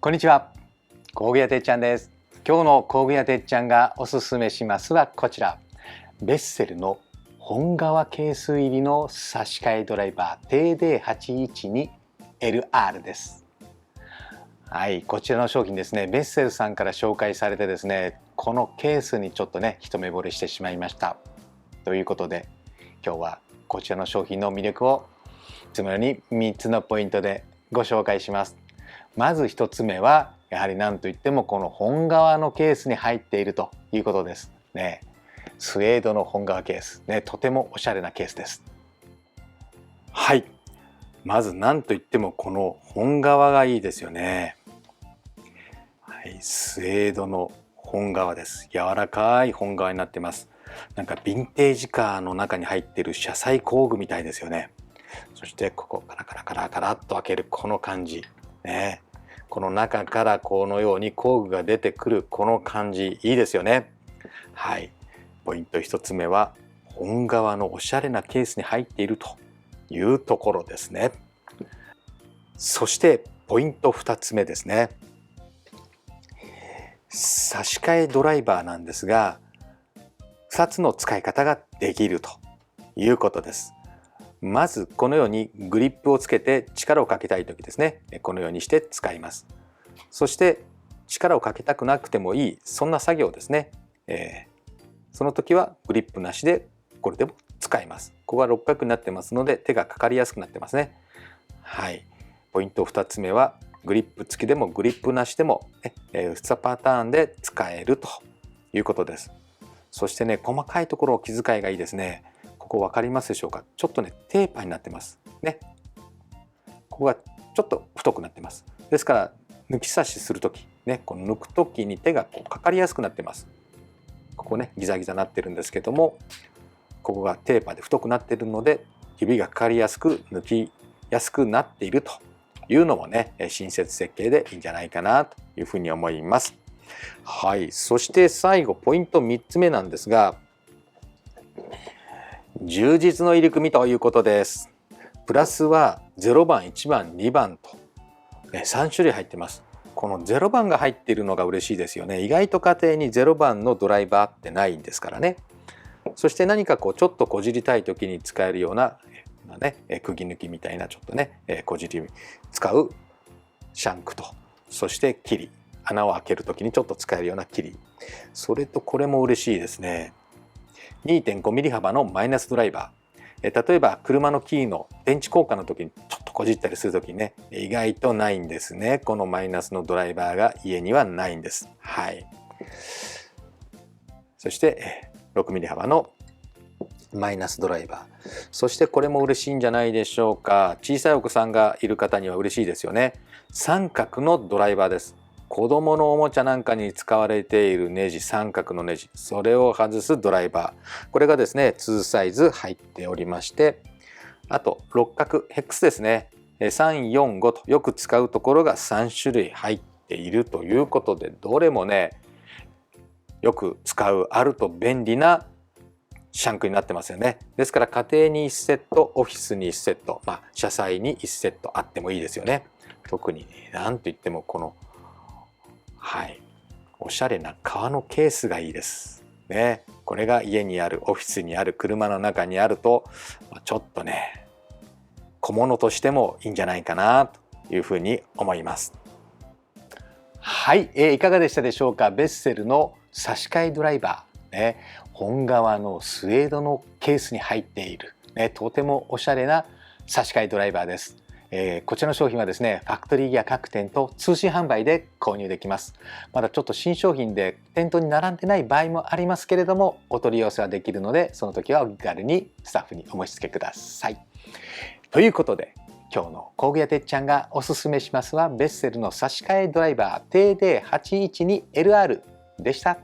こんにちは、工具屋てっちゃんです。今日の工具屋てっちゃんがおすすめしますはこちら、ベッセルの本革ケース入りの差し替えドライバー TD812LR です。はい、こちらの商品ですね、ベッセルさんから紹介されてですね、このケースにちょっとね一目惚れしてしまいました。ということで今日はこちらの商品の魅力をいつもように3つのポイントでご紹介します。まず1つ目はやはり何といってもこの本革のケースに入っているということですね。スウェードの本革ケースね、とてもおしゃれなケースです。はい、まず何といってもこの本革がいいですよね。はい、スウェードの本革です。柔らかい本革になってます。なんかヴィンテージカーの中に入っている車載工具みたいですよね。そしてここカラカラカラカラっと開けるこの感じね、この中からこのように工具が出てくるこの感じいいですよね。はい、ポイント1つ目は本革のおしゃれなケースに入っているというところですね。そしてポイント2つ目ですね。差し替えドライバーなんですが2つの使い方ができるということです。まずこのようにグリップをつけて力をかけたい時ですね、このようにして使います。そして力をかけたくなくてもいいそんな作業ですね、その時はグリップなしでこれでも使います。ここが六角になってますので手がかかりやすくなってますね。はい、ポイント2つ目はグリップ付きでもグリップなしでも、2パターンで使えるということです。そしてね、細かいところを気遣いがいいですね。ここ分かりますでしょうか。ちょっとねテーパーになってますね。ここがちょっと太くなってます。ですから抜き差しする時ね、この抜く時に手がこうかかりやすくなってます。ここねギザギザなってるんですけども、ここがテーパーで太くなっているので指がかかりやすく抜きやすくなっているというのもね、親切設計でいいんじゃないかなというふうに思います。はい、そして最後ポイント3つ目なんですが、充実の入り組みということです。プラスは0番、1番、2番と3種類入ってます。この0番が入っているのが嬉しいですよね。意外と家庭に0番のドライバーってないんですからね。そして何かこうちょっとこじりたい時に使えるような釘抜きみたいなちょっとねこじり使うシャンクと、そしてキリ、穴を開ける時にちょっと使えるようなキリ、それとこれも嬉しいですね。2.5 ミリ幅のマイナスドライバー、例えば車のキーの電池交換の時にちょっとこじったりする時にね、意外とないんですね。このマイナスのドライバーが家にはないんです。はい、そして6ミリ幅のマイナスドライバー、そしてこれも嬉しいんじゃないでしょうか。小さいお子さんがいる方には嬉しいですよね。三角のドライバーです。子供のおもちゃなんかに使われているネジ、三角のネジ、それを外すドライバー、これがですね2サイズ入っておりまして、あと六角ヘックスですね、3、4、5とよく使うところが3種類入っているということで、どれもねよく使う、あると便利なシャンクになってますよね。ですから家庭に1セット、オフィスに1セット、車載に1セットあってもいいですよね。特に何といってもこのおしゃれな革のケースがいいですね。これが家にある、オフィスにある、車の中にあるとちょっとね小物としてもいいんじゃないかなというふうに思います。はい、いかがでしたでしょうか。ベッセルの差し替えドライバーね、本革のスウェードのケースに入っている、とてもおしゃれな差し替えドライバーです。こちらの商品はですねファクトリーギア各店と通信販売で購入できます。まだちょっと新商品で店頭に並んでない場合もありますけれども、お取り寄せはできるのでその時はお気軽にスタッフにお申し付けください。ということで今日の工具屋てっちゃんがおすすめしますはベッセルの差し替えドライバー TD812LR でした。